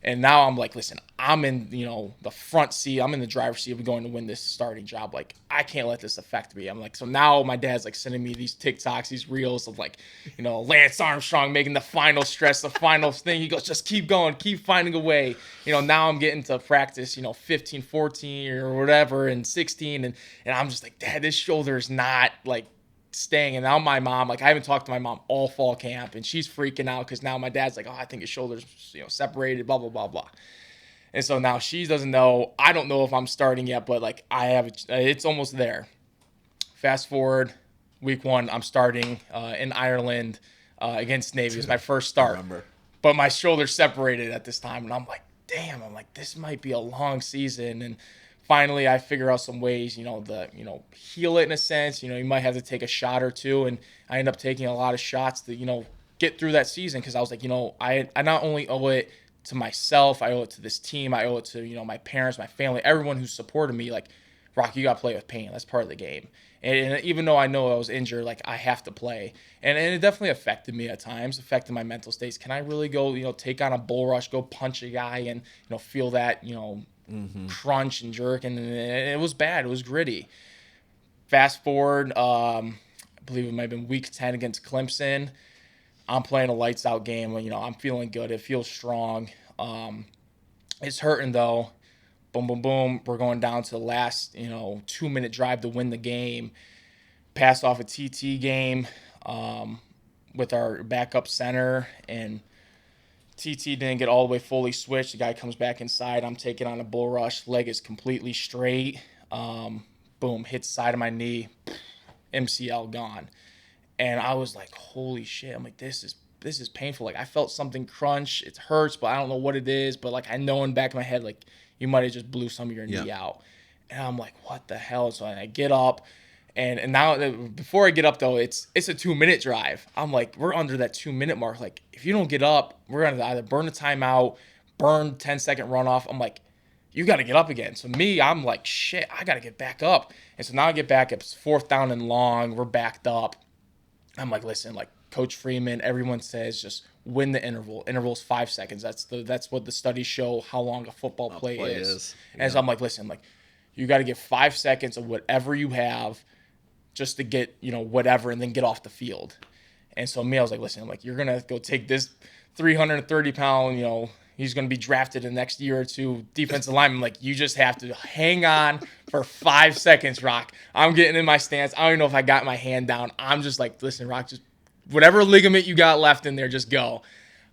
And now I'm like, listen, I'm in, the front seat. I'm in the driver's seat of going to win this starting job. Like, I can't let this affect me. I'm like, so now my dad's like sending me these TikToks, these reels of like, Lance Armstrong making the final stretch, the final thing. He goes, just keep going, keep finding a way. Now I'm getting to practice, 15, 14 or whatever and 16. And I'm just like, Dad, this shoulder is not like staying. And now my mom, like, I haven't talked to my mom all fall camp, and she's freaking out because now my dad's like, oh, I think his shoulder's separated, blah blah blah blah. And so now she doesn't know. I don't know if I'm starting yet, but like it's almost there. Fast forward, week 1, I'm starting in Ireland against Navy. It's my first start, but my shoulder's separated at this time, and I'm like, damn. I'm like, this might be a long season. And finally, I figure out some ways, heal it in a sense. You might have to take a shot or two, and I end up taking a lot of shots to, get through that season because I was like, I not only owe it to myself, I owe it to this team, I owe it to, my parents, my family, everyone who supported me. Like, Rock, you got to play with pain. That's part of the game. And even though I know I was injured, like, I have to play. And it definitely affected me at times, affected my mental states. Can I really go, take on a bull rush, go punch a guy and, feel that, crunch and jerk? And it was bad. It was gritty. Fast forward, I believe it might have been week 10 against Clemson. I'm playing a lights out game. I'm feeling good. It feels strong. It's hurting though. Boom, boom, boom. We're going down to the last, 2-minute drive to win the game. Passed off a TT game with our backup center, and TT didn't get all the way fully switched. The guy comes back inside. I'm taking on a bull rush. Leg is completely straight. Boom, hits the side of my knee. MCL gone. And I was like, holy shit. I'm like, this is painful. Like, I felt something crunch. It hurts, but I don't know what it is. But, like, I know in the back of my head, like, you might have just blew some of your knee out. And I'm like, what the hell? So I get up. And now, before I get up, though, it's a 2-minute drive. I'm like, we're under that 2-minute mark. Like, if you don't get up, we're going to either burn a timeout, burn 10-second runoff. I'm like, you got to get up again. So me, I'm like, shit, I got to get back up. And so now I get back. It's 4th down and long. We're backed up. I'm like, listen, like, Coach Freeman, everyone says just win the interval. Interval's 5 seconds. That's what the studies show how long a football play is. Yeah. And so I'm like, listen, like, you got to get 5 seconds of whatever you have just to get, whatever, and then get off the field. And so me, I was like, listen, I'm like, you're going to go take this 330-pound, he's going to be drafted in the next year or two defensive lineman. Like, you just have to hang on for 5 seconds, Rock. I'm getting in my stance. I don't even know if I got my hand down. I'm just like, listen, Rock, just whatever ligament you got left in there, just go.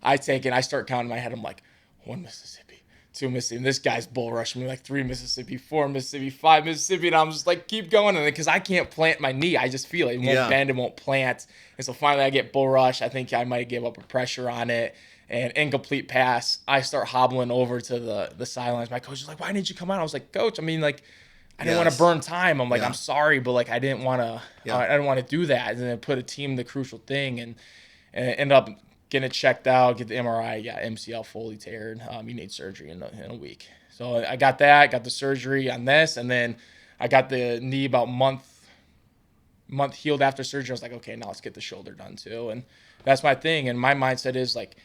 I take it. I start counting in my head. I'm like, 1 Mississippi, 2 Mississippi. And this guy's bull rushing me like 3 Mississippi, 4 Mississippi, 5 Mississippi. And I'm just like, keep going. And because I can't plant my knee, I just feel it. It won't bend. It won't plant. And so finally I get bull rush. I think I might give up a pressure on it. And incomplete pass. I start hobbling over to the sidelines. My coach is like, why didn't you come out? I was like, Coach, I mean, like, I didn't want to burn time. I'm like, I'm sorry, but like, I didn't want to. I didn't want to do that. And then put a team the crucial thing, and end up getting it checked out, get the MRI. Yeah, MCL fully teared. You need surgery in a week. So I got that. Got the surgery on this, and then I got the knee about month healed after surgery. I was like, okay, now let's get the shoulder done too. And that's my thing. And my mindset is like,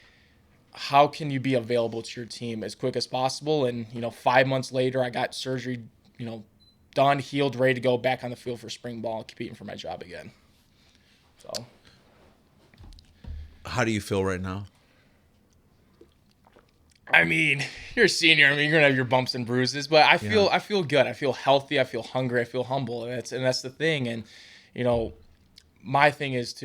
how can you be available to your team as quick as possible? And 5 months later, I got surgery, done, healed, ready to go back on the field for spring ball, competing for my job again. So, how do you feel right now? I mean, you're a senior. I mean, you're gonna have your bumps and bruises, but I feel good. I feel healthy. I feel hungry. I feel humble, and that's the thing. And my thing is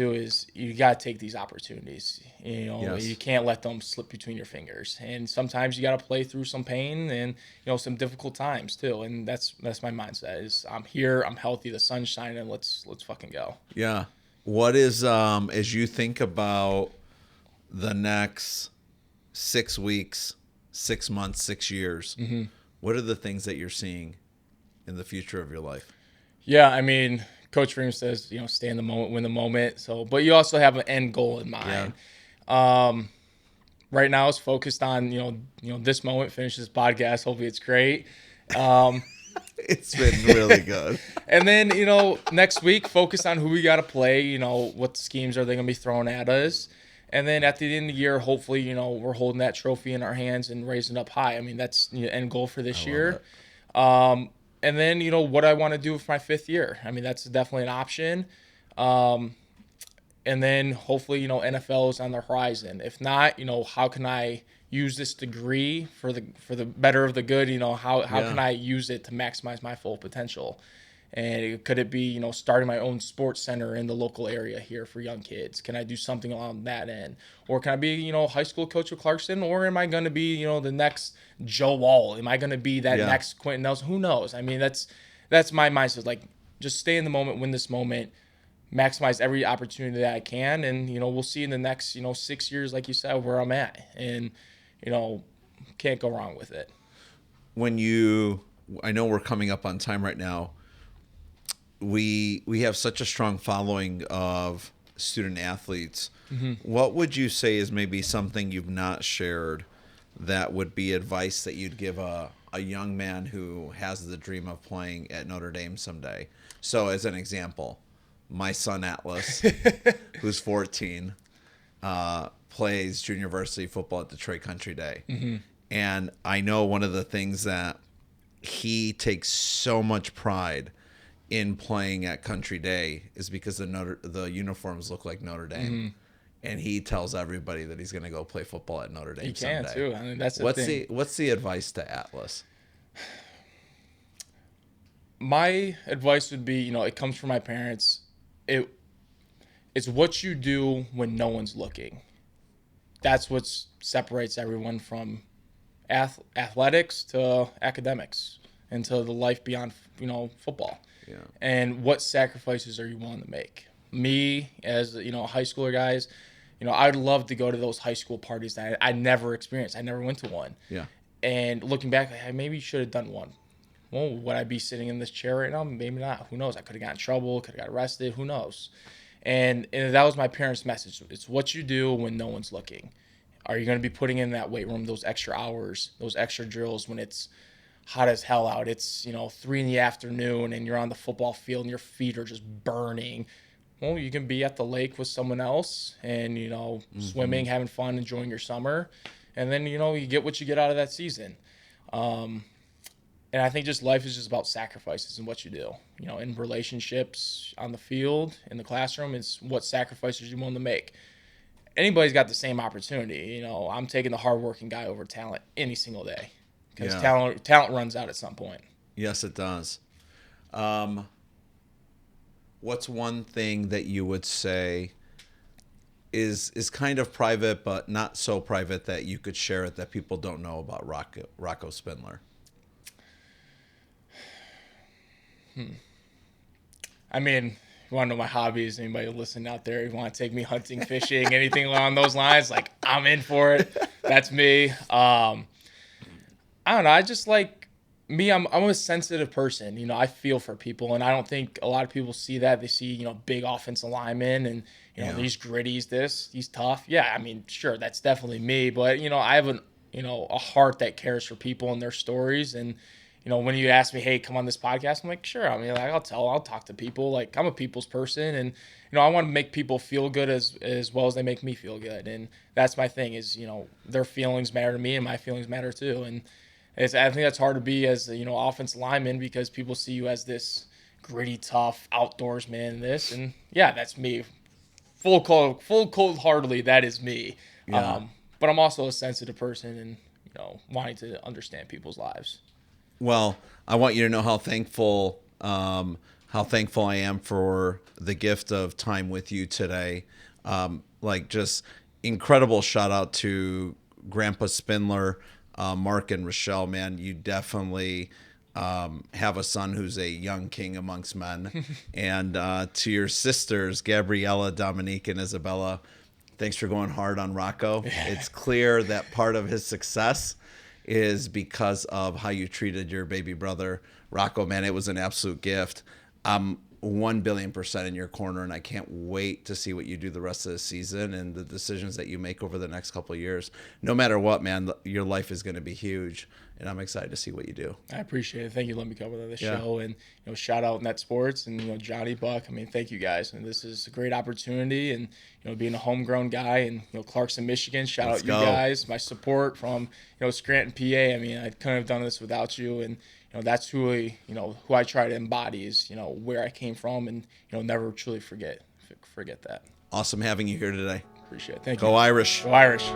you got to take these opportunities. You can't let them slip between your fingers. And sometimes you got to play through some pain and some difficult times too. And that's my mindset. Is I'm here, I'm healthy, the sun's shining, let's fucking go. Yeah. What is as you think about the next 6 weeks, 6 months, 6 years? Mm-hmm. What are the things that you're seeing in the future of your life? Yeah, I mean, Coach Freeman says, stay in the moment, win the moment. So, but you also have an end goal in mind. Yeah. Right now, it's focused on this moment. Finish this podcast. Hopefully, it's great. It's been really good. And then next week, focus on who we got to play. What schemes are they going to be throwing at us? And then at the end of the year, hopefully, we're holding that trophy in our hands and raising it up high. I mean, that's the end goal for this year. And then, what I want to do with my 5th year. I mean, that's definitely an option. And then hopefully, NFL is on the horizon. If not, how can I use this degree for the better of the good? How can I use it to maximize my full potential? And could it be, starting my own sports center in the local area here for young kids? Can I do something along that end? Or can I be, high school coach of Clarkston? Or am I going to be, the next Joe Wall? Am I going to be that next Quentin Nelson? Who knows? I mean, that's my mindset. Like, just stay in the moment, win this moment, maximize every opportunity that I can. And, we'll see in the next, 6 years, like you said, where I'm at. And, can't go wrong with it. I know we're coming up on time right now. We have such a strong following of student athletes, what would you say is maybe something you've not shared that would be advice that you'd give a young man who has the dream of playing at Notre Dame someday? So as an example, my son Atlas, who's 14, plays junior varsity football at Detroit Country Day. And I know one of the things that he takes so much pride in playing at Country Day is because the uniforms look like Notre Dame. And he tells everybody that he's going to go play football at Notre Dame someday. He can too. I mean, that's the thing. What's the advice to Atlas? My advice would be, it comes from my parents. It's what you do when no one's looking. That's what separates everyone from athletics to academics and to the life beyond, football. Yeah. And what sacrifices are you willing to make? Me, as high schooler guys, I'd love to go to those high school parties that I never experienced. I never went to one. Yeah. And looking back, I maybe should have done one. Well, would I be sitting in this chair right now? Maybe not. Who knows? I could have gotten in trouble, could have got arrested. Who knows? And that was my parents' message. It's what you do when no one's looking. Are you going to be putting in that weight room, those extra hours, those extra drills when it's hot as hell out? It's, 3 p.m. and you're on the football field and your feet are just burning. Well, you can be at the lake with someone else and, swimming, having fun, enjoying your summer. And then, you get what you get out of that season. And I think just life is just about sacrifices and what you do. In relationships, on the field, in the classroom, it's what sacrifices you're willing to make. Anybody's got the same opportunity. I'm taking the hardworking guy over talent any single day because talent runs out at some point. Yes, it does. What's one thing that you would say is kind of private but not so private that you could share it that people don't know about Rocco Spindler? I mean, you want to know my hobbies? Anybody listening out there, you want to take me hunting, fishing, anything along those lines? Like, I'm in for it. That's me. I don't know. I just like me. I'm a sensitive person. I feel for people, and I don't think a lot of people see that. They see, big offensive linemen and these gritties, he's tough. Yeah, I mean, sure, that's definitely me. But I have a heart that cares for people and their stories. And when you ask me, hey, come on this podcast, I'm like, sure. I mean, like, I'll talk to people. Like, I'm a people's person, and I want to make people feel good as well as they make me feel good. And that's my thing is, their feelings matter to me, and my feelings matter too. And I think that's hard to be as offensive lineman because people see you as this gritty, tough outdoorsman. And yeah, that's me. Full cold-heartedly, that is me. Yeah. But I'm also a sensitive person, and wanting to understand people's lives. Well, I want you to know how thankful I am for the gift of time with you today. Just incredible shout out to Grandpa Spindler, Mark and Rochelle. Man, you definitely have a son who's a young king amongst men. And to your sisters, Gabriella, Dominique, and Isabella, thanks for going hard on Rocco. Yeah. It's clear that part of his success is because of how you treated your baby brother. Rocco, man, it was an absolute gift. I'm 1,000,000,000% in your corner, and I can't wait to see what you do the rest of the season and the decisions that you make over the next couple of years. No matter what, man, your life is going to be huge, and I'm excited to see what you do. I appreciate it. Thank you for letting me come on the show. And shout out Net Sports and Johnny Buck. I mean, thank you guys. And this is a great opportunity. And being a homegrown guy in Clarkson, Michigan. Let's out go. You guys. My support from Scranton, PA. I mean, I couldn't have done this without you. And that's who I try to embody is where I came from, and never truly forget that. Awesome having you here today. Appreciate it. Thank you. Go Irish. Go Irish.